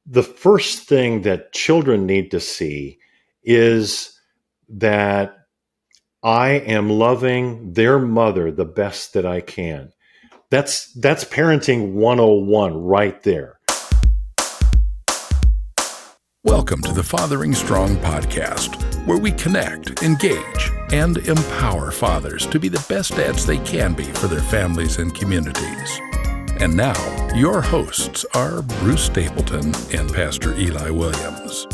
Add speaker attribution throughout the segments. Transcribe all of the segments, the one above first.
Speaker 1: the first thing that children need to see is that I am loving their mother the best that I can. That's parenting 101 right there.
Speaker 2: Welcome to the Fathering Strong podcast, where we connect, engage, and empower fathers to be the best dads they can be for their families and communities. And now, your hosts are Bruce Stapleton and Pastor Eli Williams.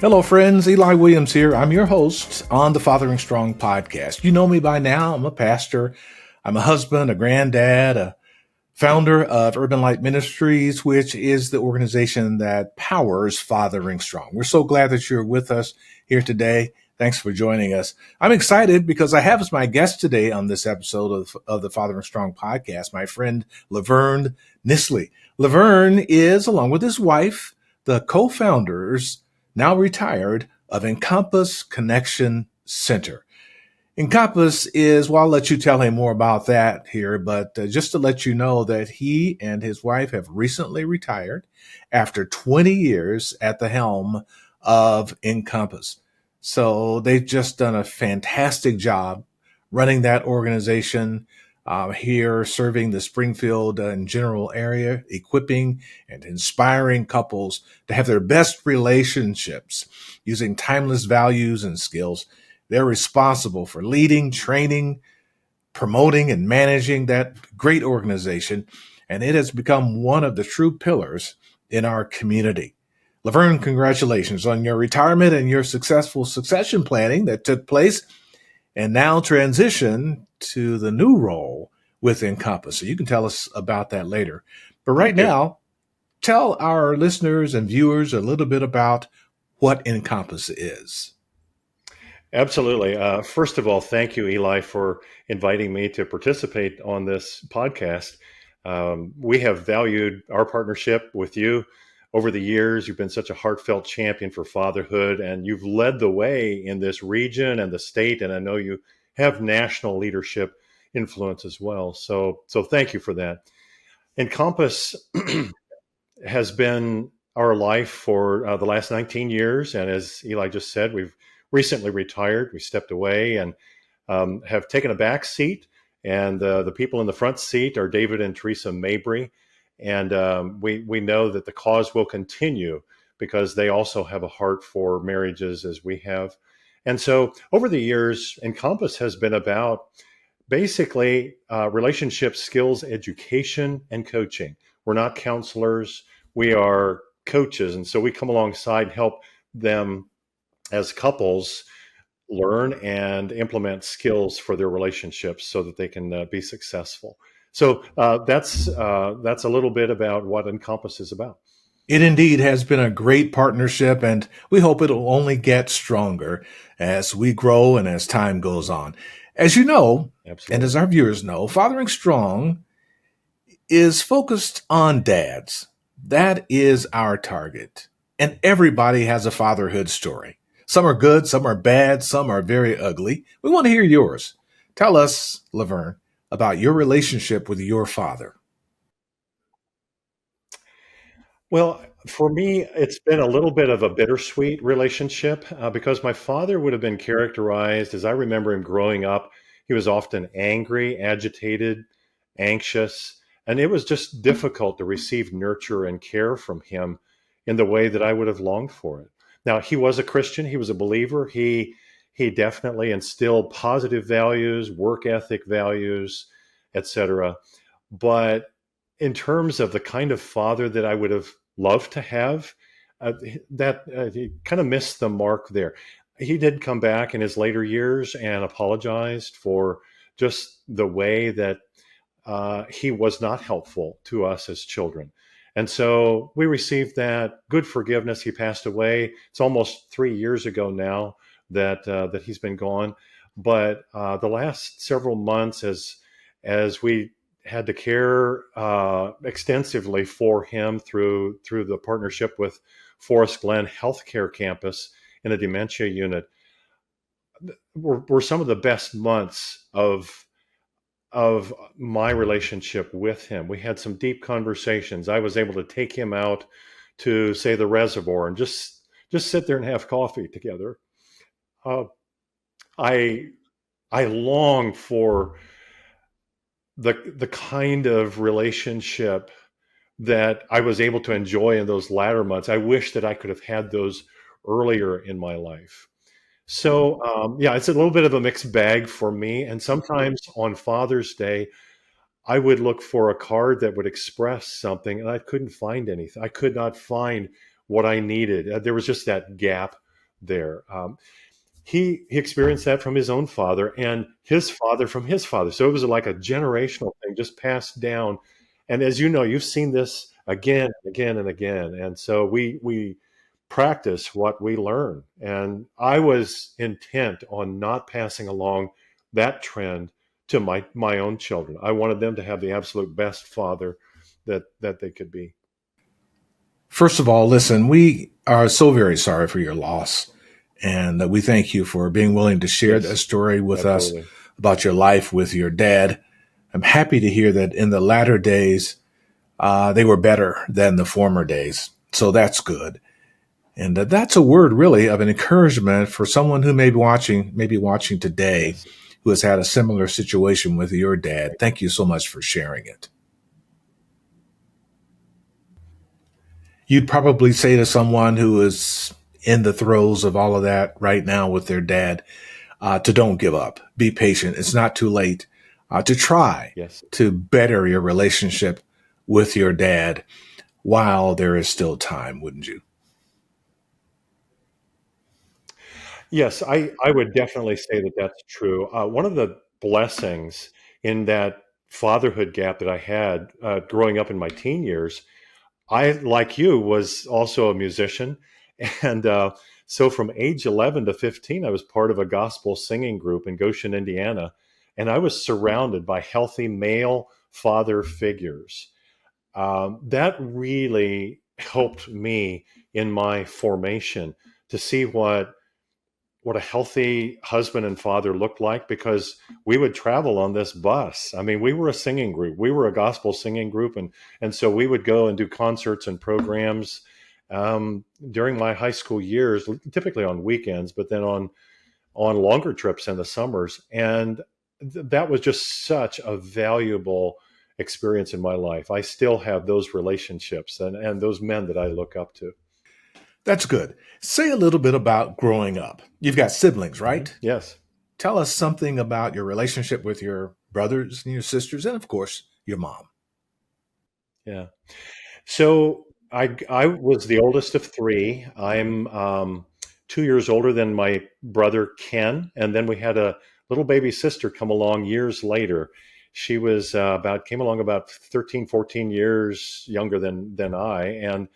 Speaker 3: Hello, friends. Eli Williams here. I'm your host on the Fathering Strong podcast. You know me by now. I'm a pastor. I'm a husband, a granddad, a founder of Urban Light Ministries, which is the organization that powers Fathering Strong. We're so glad that you're with us here today. Thanks for joining us. I'm excited because I have as my guest today on this episode of the Fathering Strong podcast, my friend Laverne Nissley. Laverne is, along with his wife, the co-founders, now retired, of Encompass Connection Center. Encompass is, well, I'll let you tell him more about that here, but just to let you know that he and his wife have recently retired after 20 years at the helm of Encompass. So they've just done a fantastic job running that organization here, serving the Springfield and general area, equipping and inspiring couples to have their best relationships using timeless values and skills. They're responsible for leading, training, promoting, and managing that great organization, and it has become one of the true pillars in our community. Laverne, congratulations on your retirement and your successful succession planning that took place and now transition to the new role with Encompass. So you can tell us about that later. But right now, tell our listeners and viewers a little bit about what Encompass is.
Speaker 1: Absolutely. First of all, thank you, Eli, for inviting me to participate on this podcast. We have valued our partnership with you over the years. You've been such a heartfelt champion for fatherhood, and you've led the way in this region and the state, and I know you have national leadership influence as well. So thank you for that. Encompass has been our life for the last 19 years, and as Eli just said, we've recently retired. We stepped away and have taken a back seat, and the people in the front seat are David and Teresa Mabry. And we know that the cause will continue because they also have a heart for marriages as we have. And so over the years, Encompass has been about basically relationship skills, education, and coaching. We're not counselors. We are coaches. And so we come alongside and help them as couples learn and implement skills for their relationships so that they can be successful. So that's a little bit about what Encompass is about.
Speaker 3: It indeed has been a great partnership, and we hope it'll only get stronger as we grow and as time goes on. As you know,
Speaker 1: Absolutely.
Speaker 3: And as our viewers know, Fathering Strong is focused on dads. That is our target. And everybody has a fatherhood story. Some are good, some are bad, some are very ugly. We want to hear yours. Tell us, Laverne, about your relationship with your father.
Speaker 1: Well, for me, it's been a little bit of a bittersweet relationship because my father would have been characterized, as I remember him growing up, he was often angry, agitated, anxious, and it was just difficult to receive nurture and care from him in the way that I would have longed for it. Now, he was a Christian, he was a believer, he definitely instilled positive values, work ethic values, etc. But in terms of the kind of father that I would have loved to have, he kind of missed the mark there. He did come back in his later years and apologized for just the way that he was not helpful to us as children. And so we received that good forgiveness. He passed away. It's almost 3 years ago now that he's been gone. But the last several months, as we had to care extensively for him through the partnership with Forest Glen Healthcare Campus in a dementia unit, were some of the best months of of my relationship with him. We had some deep conversations. I was able to take him out to, say, the reservoir and just sit there and have coffee together. Uh, I I long for the kind of relationship that I was able to enjoy in those latter months. I wish that I could have had those earlier in my life. So, yeah, it's a little bit of a mixed bag for me. And sometimes on Father's Day, I would look for a card that would express something, and I couldn't find anything. I could not find what I needed. There was just that gap there. He experienced that from his own father and his father from his father. So it was like a generational thing just passed down. And as you know, you've seen this again and again and again. And so we practice what we learn. And I was intent on not passing along that trend to my own children. I wanted them to have the absolute best father that they could be.
Speaker 3: First of all, listen, we are so very sorry for your loss. And we thank you for being willing to share that
Speaker 1: Yes,
Speaker 3: story with us
Speaker 1: absolutely.
Speaker 3: about your life with your dad. I'm happy to hear that in the latter days, they were better than the former days. So that's good. And that's a word really of an encouragement for someone who may be watching today,
Speaker 1: Yes.
Speaker 3: who has had a similar situation with your dad. Thank you so much for sharing it. You'd probably say to someone who is in the throes of all of that right now with their dad, to don't give up, be patient. It's not too late to try
Speaker 1: Yes.
Speaker 3: to better your relationship with your dad while there is still time, wouldn't you?
Speaker 1: Yes, I would definitely say that that's true. One of the blessings in that fatherhood gap that I had growing up in my teen years, I, like you, was also a musician. And so from age 11 to 15, I was part of a gospel singing group in Goshen, Indiana. And I was surrounded by healthy male father figures. That really helped me in my formation to see what a healthy husband and father looked like, because we would travel on this bus. I mean, we were a singing group. We were a gospel singing group, and so we would go and do concerts and programs during my high school years, typically on weekends, but then on longer trips in the summers. And that was just such a valuable experience in my life. I still have those relationships and those men that I look up to.
Speaker 3: That's good. Say a little bit about growing up. You've got siblings,
Speaker 1: Hmm.
Speaker 3: right?
Speaker 1: Yes.
Speaker 3: Tell us something about your relationship with your brothers and your sisters, and of course, your mom.
Speaker 1: Yeah. So I was the oldest of three. I'm 2 years older than my brother Ken, and then we had a little baby sister come along years later. She was about came along about 13, 14 years younger than I, and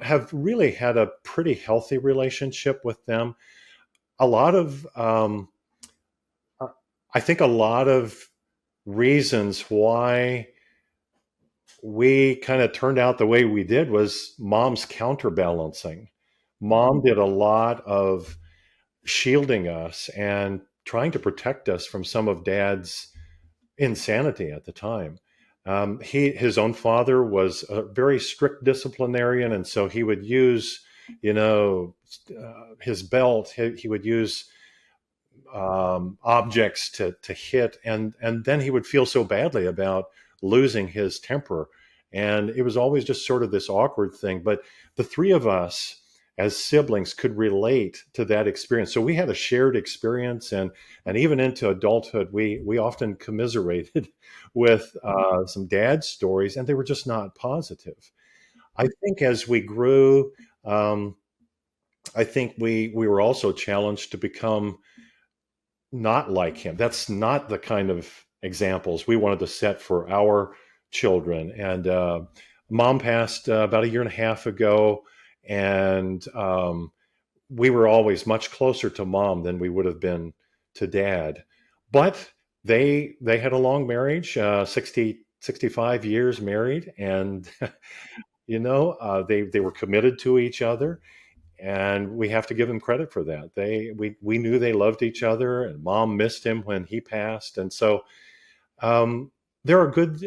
Speaker 1: have really had a pretty healthy relationship with them. A lot of uh, I think a lot of reasons why we kind of turned out the way we did was mom's counterbalancing. Mom did a lot of shielding us and trying to protect us from some of dad's insanity at the time. His own father was a very strict disciplinarian, and so he would use, his belt. He would use objects to hit, and then he would feel so badly about losing his temper, and it was always just sort of this awkward thing. But the three of us as siblings could relate to that experience, so we had a shared experience, and even into adulthood, we often commiserated with some dad stories, and they were just not positive. I think as we grew, um, I think we were also challenged to become not like him. That's not the kind of examples we wanted to set for our children. And mom passed about a year and a half ago, and we were always much closer to mom than we would have been to dad. But they had a long marriage, 65 years married, and they were committed to each other, and we have to give them credit for that. We knew they loved each other, and mom missed him when he passed, and so um, there are good,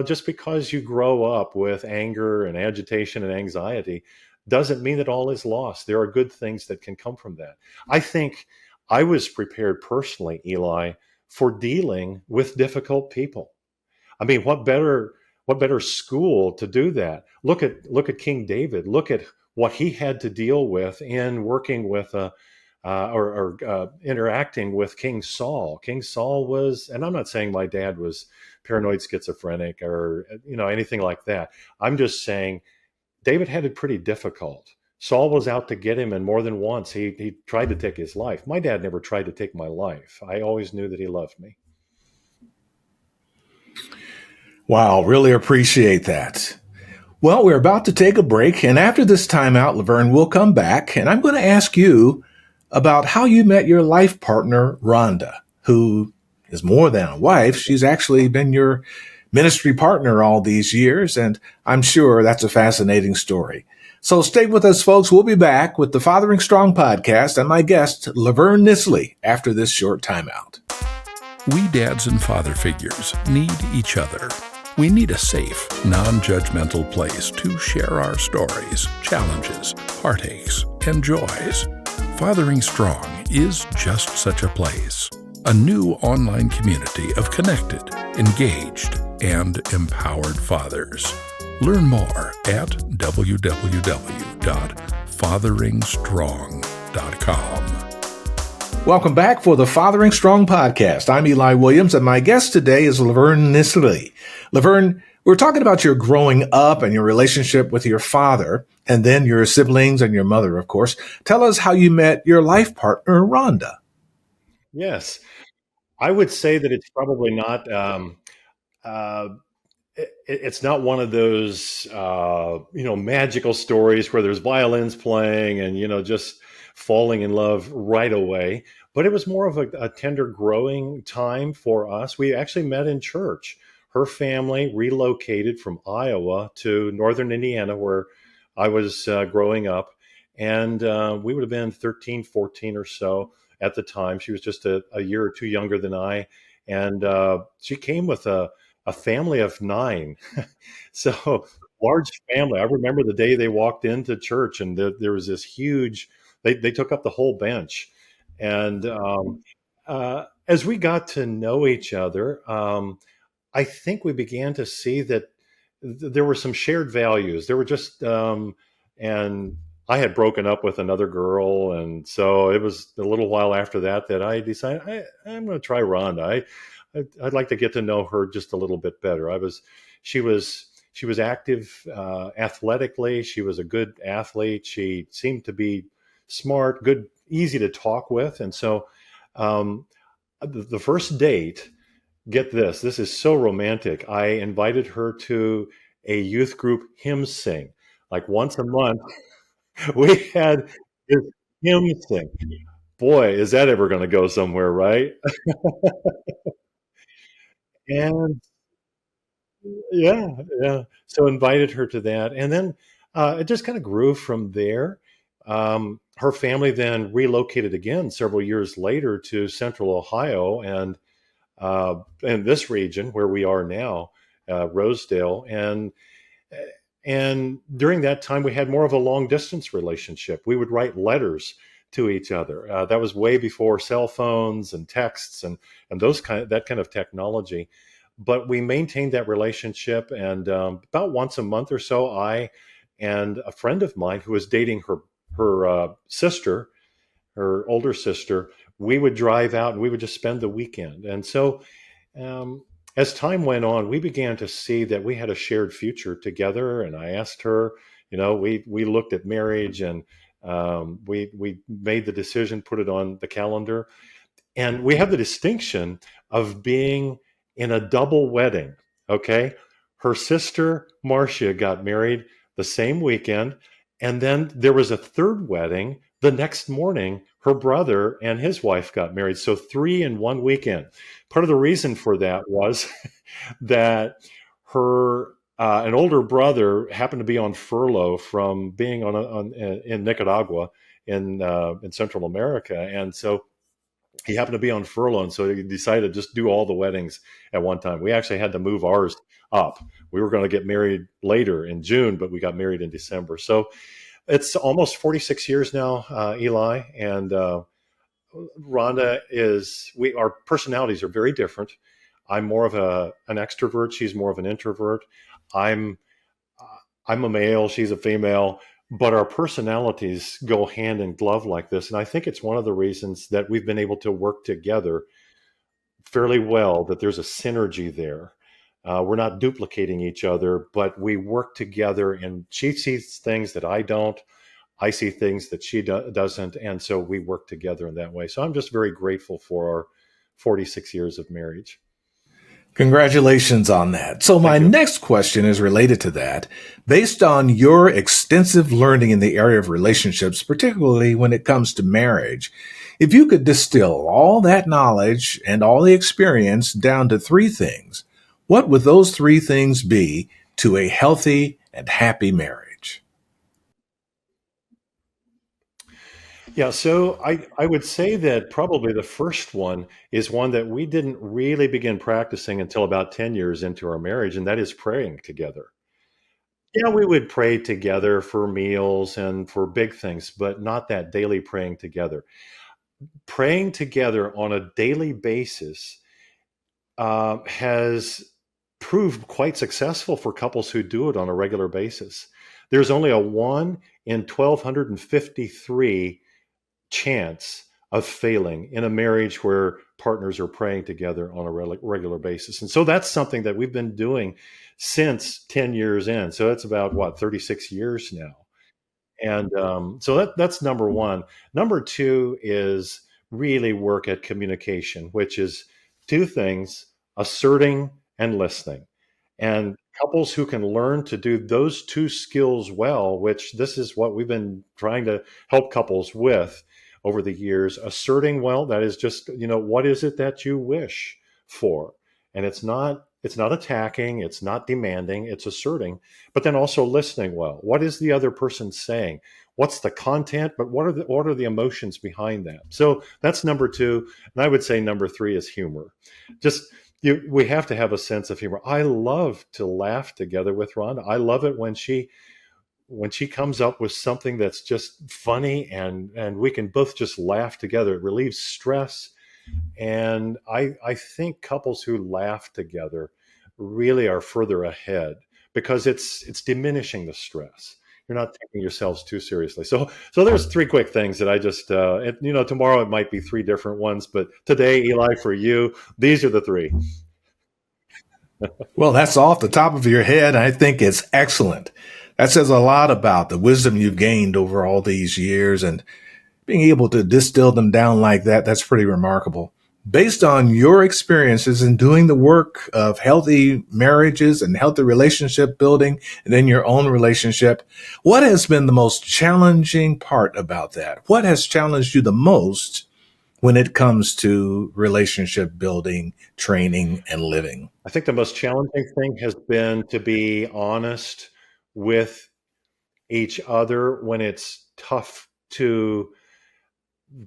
Speaker 1: just because you grow up with anger and agitation and anxiety doesn't mean that all is lost. There are good things that can come from that. I think I was prepared personally, Eli, for dealing with difficult people. I mean, what better school to do that? Look at King David. Look at what he had to deal with in working with interacting with King Saul. King Saul was, and I'm not saying my dad was paranoid schizophrenic or anything like that. I'm just saying David had it pretty difficult. Saul was out to get him, and more than once he tried to take his life. My dad never tried to take my life. I always knew that he loved me.
Speaker 3: Wow, really appreciate that. Well, we're about to take a break, and after this timeout, Laverne will come back, and I'm going to ask you about how you met your life partner, Rhonda, who is more than a wife. She's actually been your ministry partner all these years, and I'm sure that's a fascinating story. So stay with us, folks. We'll be back with the Fathering Strong podcast and my guest, Laverne Nissley, after this short timeout.
Speaker 2: We dads and father figures need each other. We need a safe, non-judgmental place to share our stories, challenges, heartaches, and joys. Fathering Strong is just such a place. A new online community of connected, engaged, and empowered fathers. Learn more at www.fatheringstrong.com.
Speaker 3: Welcome back for the Fathering Strong podcast. I'm Eli Williams, and my guest today is Laverne Nissley. Laverne, we're talking about your growing up and your relationship with your father, and then your siblings and your mother, of course. Tell us how you met your life partner, Rhonda.
Speaker 1: Yes, I would say that it's probably not. Uh, it's not one of those magical stories where there's violins playing and just falling in love right away. But it was more of a tender growing time for us. We actually met in church. Her family relocated from Iowa to northern Indiana, where I was growing up, and we would have been 13, 14 or so at the time. She was just a year or two younger than I, and she came with a family of 9. So large family. I remember the day they walked into church, and there was this huge. They took up the whole bench, and as we got to know each other, I think we began to see that there were some shared values. There were just and I had broken up with another girl, and so it was a little while after that I decided I'm going to try Rhonda. I'd like to get to know her just a little bit better. She was active athletically. She was a good athlete. She seemed to be smart, good, easy to talk with. And so the first date, get this, this is so romantic. I invited her to a youth group hymn sing. Like once a month, we had this hymn sing. Boy, is that ever going to go somewhere, right? And yeah, yeah. So invited her to that, and then it just kind of grew from there. Her family then relocated again several years later to Central Ohio, and in this region where we are now, Rosedale, and during that time we had more of a long distance relationship. We would write letters to each other. That was way before cell phones and texts and that kind of technology. But we maintained that relationship, and about once a month or so, I and a friend of mine who was dating her sister, her older sister, we would drive out and we would just spend the weekend. And so, as time went on, we began to see that we had a shared future together. And I asked her, we looked at marriage, and we made the decision, put it on the calendar. And we have the distinction of being in a double wedding. Okay. Her sister, Marcia, got married the same weekend. And then there was a third wedding the next morning. Her brother and his wife got married. So 3 in one weekend. Part of the reason for that was that her an older brother happened to be on furlough from being in Nicaragua in Central America. And so He happened to be on furlough, and so he decided to just do all the weddings at one time. We actually had to move ours up. We were going to get married later in June, but we got married in December. So it's almost 46 years now, Eli, and Rhonda is. Our personalities are very different. I'm more of an extrovert. She's more of an introvert. I'm I'm a male. She's a female. But our personalities go hand in glove like this, and I think it's one of the reasons that we've been able to work together fairly well. That there's a synergy there. We're not duplicating each other, but we work together, and she sees things that I don't. I see things that she doesn't. And so we work together in that way. So I'm just very grateful for our 46 years of marriage.
Speaker 3: Congratulations on that. So my
Speaker 1: Thank you.
Speaker 3: next question is related to that. Based on your extensive learning in the area of relationships, particularly when it comes to marriage, if you could distill all that knowledge and all the experience down to three things, what would those three things be to a healthy and happy marriage?
Speaker 1: Yeah, so I would say that probably the first one is one that we didn't really begin practicing until about 10 years into our marriage, and that is praying together. Yeah, we would pray together for meals and for big things, but not that daily praying together. Praying together on a daily basis has proved quite successful for couples who do it on a regular basis. There's only a 1 in 1,253 chance of failing in a marriage where partners are praying together on a regular basis. And so that's something that we've been doing since 10 years in. So that's about what, 36 years now. And so that's number one. Number two is really work at communication, which is two things: asserting and listening. And couples who can learn to do those two skills well, which this is what we've been trying to help couples with over the years. Asserting well, that is just, what is it that you wish for? And it's not attacking, it's not demanding, it's asserting, but then also listening well. What is the other person saying? What's the content, but what are the emotions behind that? So that's number two. And I would say number three is humor. Just we have to have a sense of humor. I love to laugh together with Rhonda. I love it when she comes up with something that's just funny, and we can both just laugh together. It relieves stress. And I think couples who laugh together really are further ahead because it's diminishing the stress. You're not taking yourselves too seriously. So there's three quick things that I just tomorrow it might be three different ones, but today, Eli, for you, these are the three.
Speaker 3: Well, that's off the top of your head. I think it's excellent. That says a lot about the wisdom you've gained over all these years, and being able to distill them down like that, that's pretty remarkable. Based on your experiences in doing the work of healthy marriages and healthy relationship building and in your own relationship, what has been the most challenging part about that? What has challenged you the most when it comes to relationship building, training, and living?
Speaker 1: I think the most challenging thing has been to be honest with each other when it's tough to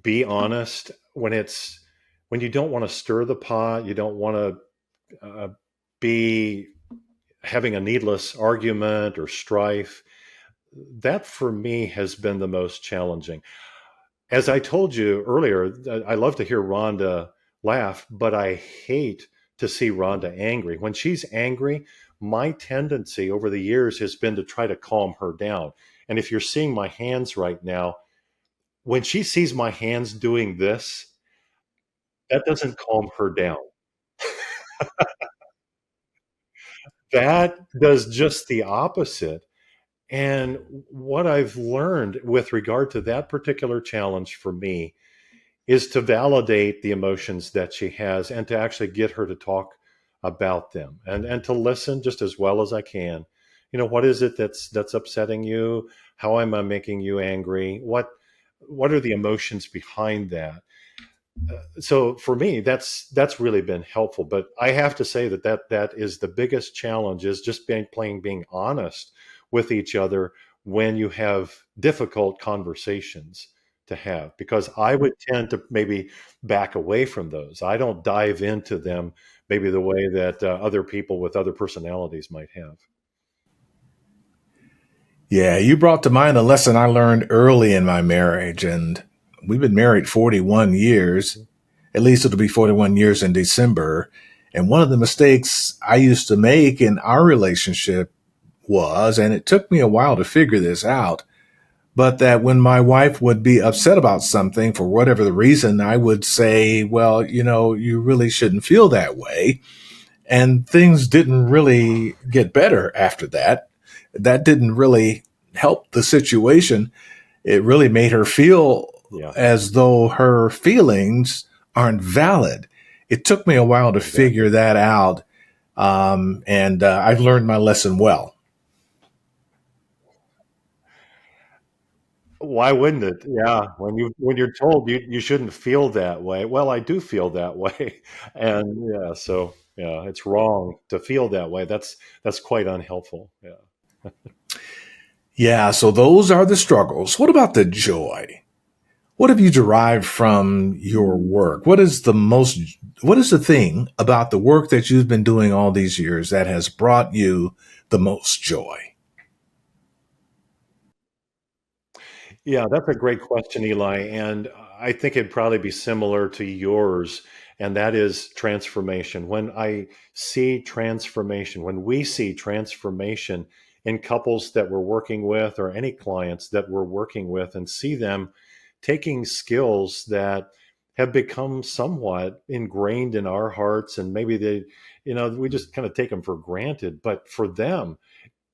Speaker 1: be honest, when you don't want to stir the pot, you don't want to be having a needless argument or strife. That for me has been the most challenging. As I told you earlier, I love to hear Rhonda laugh, but I hate to see Rhonda angry. When she's angry, my tendency over the years has been to try to calm her down. And if you're seeing my hands right now, when she sees my hands doing this, that doesn't calm her down. That does just the opposite. And what I've learned with regard to that particular challenge for me is to validate the emotions that she has and to actually get her to talk about them and to listen just as well as I can. What is it that's upsetting you? How am I making you angry? What are the emotions behind that? So for me, that's really been helpful. But I have to say that is the biggest challenge, is just being honest with each other when you have difficult conversations to have, because I would tend to maybe back away from those. I don't dive into them maybe the way that other people with other personalities might have.
Speaker 3: Yeah, you brought to mind a lesson I learned early in my marriage, and we've been married 41 years. At least it'll be 41 years in December. And one of the mistakes I used to make in our relationship was, and it took me a while to figure this out, but that when my wife would be upset about something for whatever the reason, I would say, well, you really shouldn't feel that way. And things didn't really get better after that. That didn't really help the situation. It really made her feel
Speaker 1: Yeah.
Speaker 3: as though her feelings aren't valid. It took me a while to figure that out. And I've learned my lesson well.
Speaker 1: Why wouldn't it? Yeah, when you're told you shouldn't feel that way. Well, I do feel that way, and yeah, so yeah, it's wrong to feel that way. That's quite unhelpful. Yeah.
Speaker 3: Yeah, so those are the struggles. What about the joy? What have you derived from your work? What is the thing about the work that you've been doing all these years that has brought you the most joy?
Speaker 1: Yeah, that's a great question, Eli. And I think it'd probably be similar to yours, and that is transformation. When I see transformation, when we see transformation in couples that we're working with or any clients that we're working with, and see them taking skills that have become somewhat ingrained in our hearts, and maybe we just kind of take them for granted, but for them,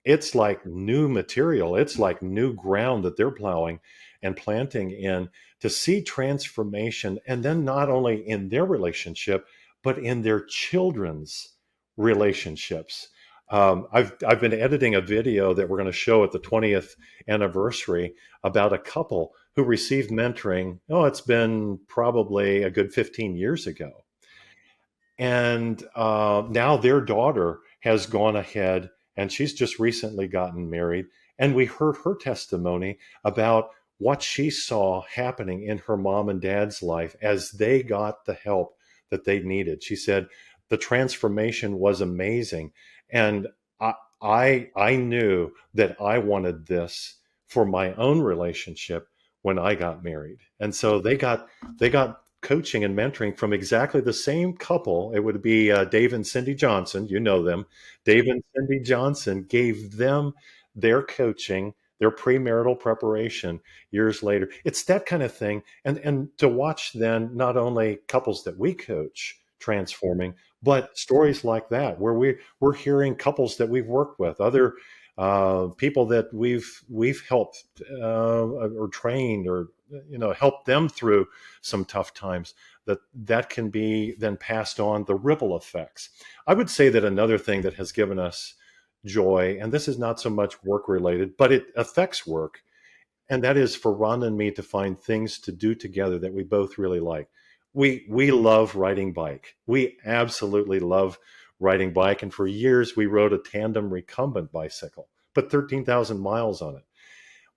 Speaker 1: it's like new material. It's like new ground that they're plowing and planting in, to see transformation. And then not only in their relationship, but in their children's relationships. I've been editing a video that we're going to show at the 20th anniversary about a couple who received mentoring. Oh, it's been probably a good 15 years ago. And now their daughter has gone ahead, and she's just recently gotten married. And we heard her testimony about what she saw happening in her mom and dad's life as they got the help that they needed. She said the transformation was amazing. And I knew that I wanted this for my own relationship when I got married. And so they got coaching and mentoring from exactly the same couple. It would be Dave and Cindy Johnson. You know them. Dave and Cindy Johnson gave them their coaching, their premarital preparation years later. It's that kind of thing. And to watch then not only couples that we coach transforming, but stories like that where we're hearing couples that we've worked with, other people that we've helped or trained, or helped them through some tough times, that can be then passed on, the ripple effects. I would say that another thing that has given us joy, and this is not so much work related, but it affects work, and that is for Rhonda and me to find things to do together that we both really like. We love riding bike. We absolutely love riding bike, and for years we rode a tandem recumbent bicycle, put 13,000 miles on it.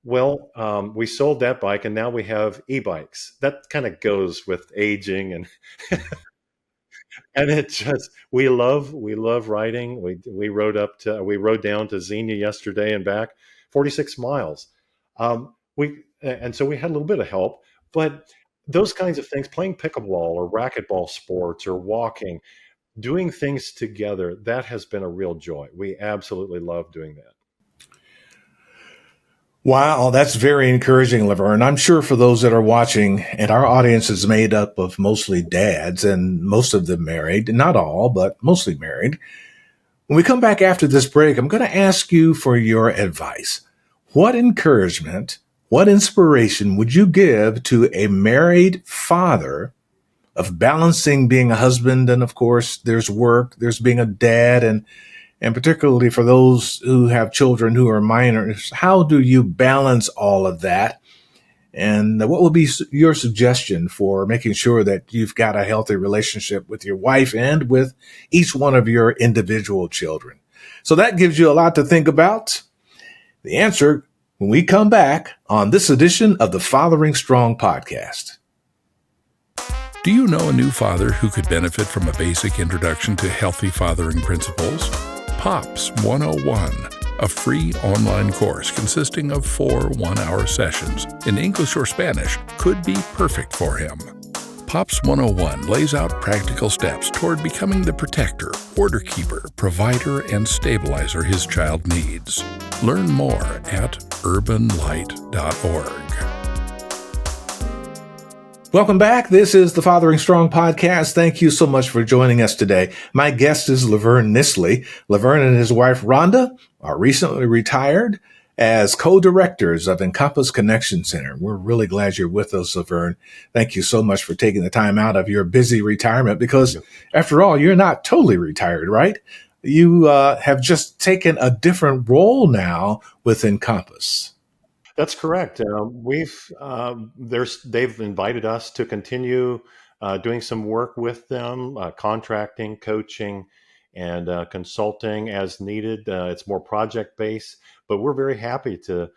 Speaker 1: Well, we sold that bike, and now we have e-bikes. That kind of goes with aging, and it just we love riding. We rode down to Xenia yesterday and back, 46 miles. We and so we had a little bit of help, but those kinds of things, playing pickleball or racquetball sports or walking, doing things together, that has been a real joy. We absolutely love doing that.
Speaker 3: Wow, that's very encouraging, Laverne. I'm sure for those that are watching, and our audience is made up of mostly dads, and most of them married, not all, but mostly married. When we come back after this break, I'm going to ask you for your advice. What encouragement, what inspiration would you give to a married father of balancing being a husband, and of course there's work, there's being a dad, and particularly for those who have children who are minors, how do you balance all of that? And what would be your suggestion for making sure that you've got a healthy relationship with your wife and with each one of your individual children? So that gives you a lot to think about. The answer when we come back on this edition of the Fathering Strong podcast.
Speaker 2: Do you know a new father who could benefit from a basic introduction to healthy fathering principles? POPS 101, a free online course consisting of 4 one-hour sessions in English or Spanish, could be perfect for him. POPS 101 lays out practical steps toward becoming the protector, order keeper, provider, and stabilizer his child needs. Learn more at urbanlight.org.
Speaker 3: Welcome back. This is the Fathering Strong podcast. Thank you so much for joining us today. My guest is Lavern Nissley. Lavern and his wife, Rhonda, are recently retired as co-directors of Encompass Connection Center. We're really glad you're with us, Lavern. Thank you so much for taking the time out of your busy retirement because, after all, you're not totally retired, right? You have just taken a different role now with Encompass.
Speaker 1: That's correct. They've invited us to continue doing some work with them, contracting, coaching, and consulting as needed. It's more project based, but we're very happy to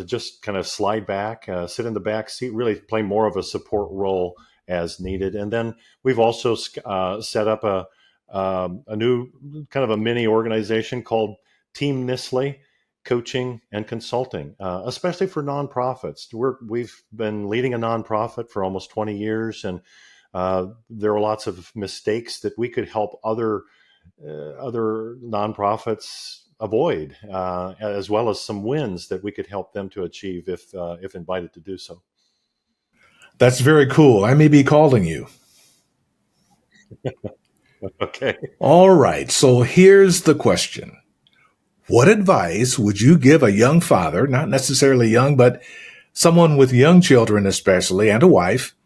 Speaker 1: just kind of slide back, sit in the back seat, really play more of a support role as needed. And then we've also set up a new kind of a mini organization called Team Nissley Coaching and Consulting, especially for nonprofits. We've been leading a nonprofit for almost 20 years, and there are lots of mistakes that we could help other nonprofits avoid, as well as some wins that we could help them to achieve if invited to do so.
Speaker 3: That's very cool. I may be calling you.
Speaker 1: Okay.
Speaker 3: All right. So here's the question. What advice would you give a young father, not necessarily young, but someone with young children especially, and a wife?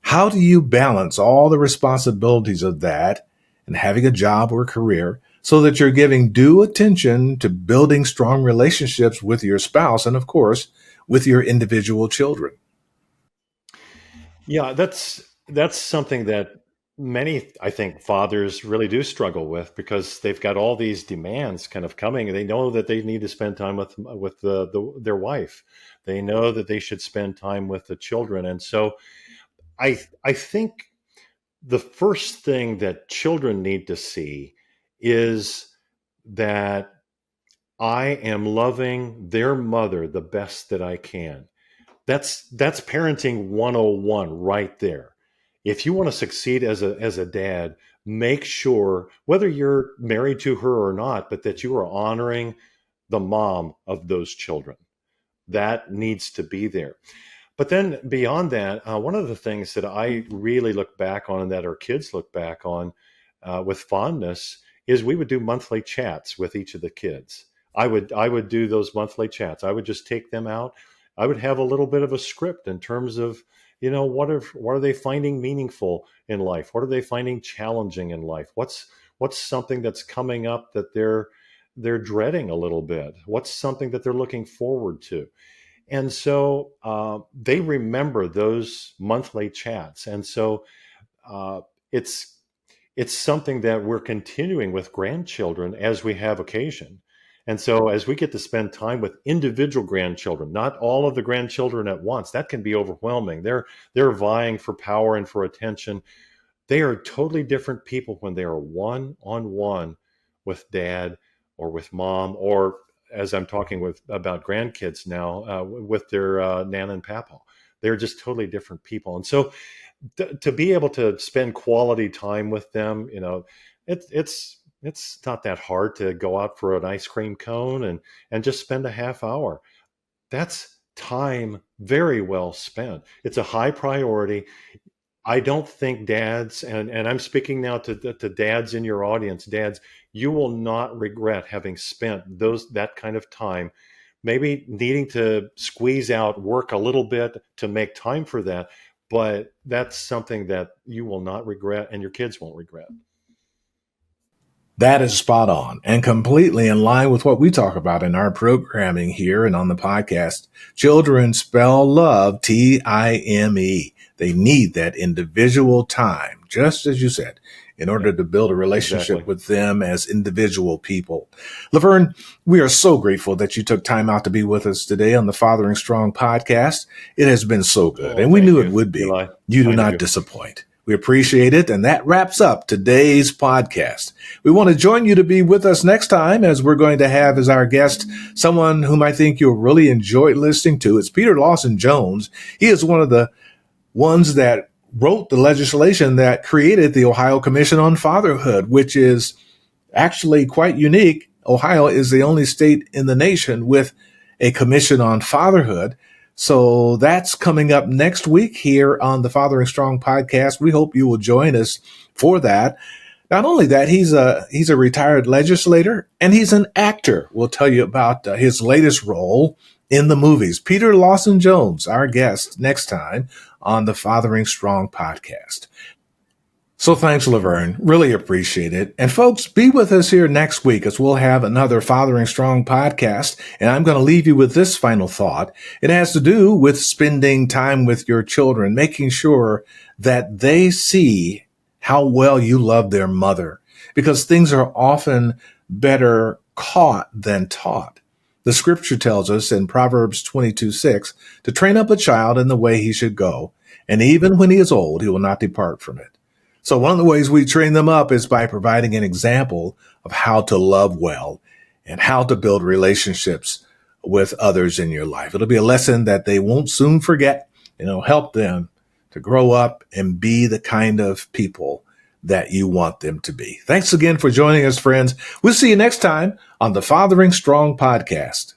Speaker 3: How do you balance all the responsibilities of that and having a job or career so that you're giving due attention to building strong relationships with your spouse and, of course, with your individual children?
Speaker 1: Yeah, that's something that many, I think, fathers really do struggle with because they've got all these demands kind of coming. They know that they need to spend time with their wife. They know that they should spend time with the children, and so I think the first thing that children need to see is that I am loving their mother the best that I can. That's parenting 101 right there. If you want to succeed as a dad, make sure, whether you're married to her or not, but that you are honoring the mom of those children. That needs to be there. But then beyond that, one of the things that I really look back on and that our kids look back on with fondness is we would do monthly chats with each of the kids. I would do those monthly chats. I would just take them out. I would have a little bit of a script in terms of, what are they finding meaningful in life? What are they finding challenging in life? What's something that's coming up that they're dreading a little bit? What's something that they're looking forward to? And so they remember those monthly chats. And so it's something that we're continuing with grandchildren as we have occasion. And so as we get to spend time with individual grandchildren, not all of the grandchildren at once, that can be overwhelming. They're vying for power and for attention. They are totally different people when they are one-on-one with dad or with mom, or as I'm talking about grandkids now, with their Nana and Papa. They're just totally different people. And so to be able to spend quality time with them, it's not that hard to go out for an ice cream cone and just spend a half hour. That's time very well spent. It's a high priority. I don't think dads, and I'm speaking now to dads in your audience, dads, you will not regret having spent that kind of time, maybe needing to squeeze out work a little bit to make time for that. But that's something that you will not regret and your kids won't regret.
Speaker 3: That is spot on and completely in line with what we talk about in our programming here and on the podcast. Children spell love, Time. They need that individual time, just as you said, in order to build a relationship
Speaker 1: Exactly.
Speaker 3: with them as individual people. Lavern, we are so grateful that you took time out to be with us today on the Fathering Strong podcast. It has been so good,
Speaker 1: Oh,
Speaker 3: and we
Speaker 1: thank
Speaker 3: knew
Speaker 1: you,
Speaker 3: it would be.
Speaker 1: Eli.
Speaker 3: You do
Speaker 1: Kind of
Speaker 3: not
Speaker 1: you.
Speaker 3: disappoint. We appreciate it, and that wraps up today's podcast. We want to join you to be with us next time, as we're going to have as our guest someone whom I think you'll really enjoy listening to. It's Peter Lawson Jones. He is one of the ones that wrote the legislation that created the Ohio Commission on Fatherhood, which is actually quite unique. Ohio is the only state in the nation with a commission on fatherhood. So that's coming up next week here on the Fathering Strong podcast. We hope you will join us for that. Not only that, he's a retired legislator and he's an actor. We'll tell you about his latest role in the movies. Peter Lawson Jones, our guest next time on the Fathering Strong podcast. So thanks, Laverne. Really appreciate it. And folks, be with us here next week as we'll have another Fathering Strong podcast. And I'm going to leave you with this final thought. It has to do with spending time with your children, making sure that they see how well you love their mother, because things are often better caught than taught. The scripture tells us in Proverbs 22:6 to train up a child in the way he should go, and even when he is old, he will not depart from it. So one of the ways we train them up is by providing an example of how to love well and how to build relationships with others in your life. It'll be a lesson that they won't soon forget, and it'll help them to grow up and be the kind of people that you want them to be. Thanks again for joining us, friends. We'll see you next time on the Fathering Strong podcast.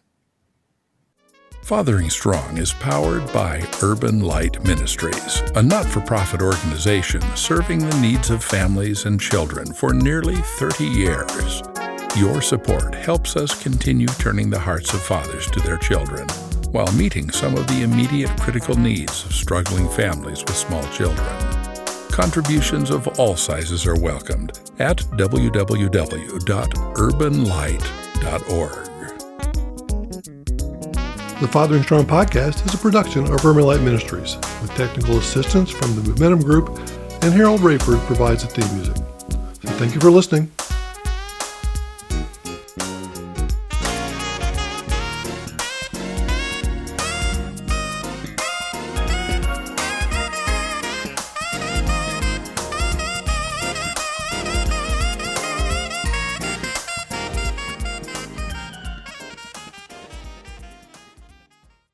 Speaker 2: Fathering Strong is powered by Urban Light Ministries, a not-for-profit organization serving the needs of families and children for nearly 30 years. Your support helps us continue turning the hearts of fathers to their children, while meeting some of the immediate critical needs of struggling families with small children. Contributions of all sizes are welcomed at www.urbanlight.org.
Speaker 4: The Fathering Strong podcast is a production of Urban Light Ministries, with technical assistance from the Momentum Group, and Harold Rayford provides the theme music. So thank you for listening.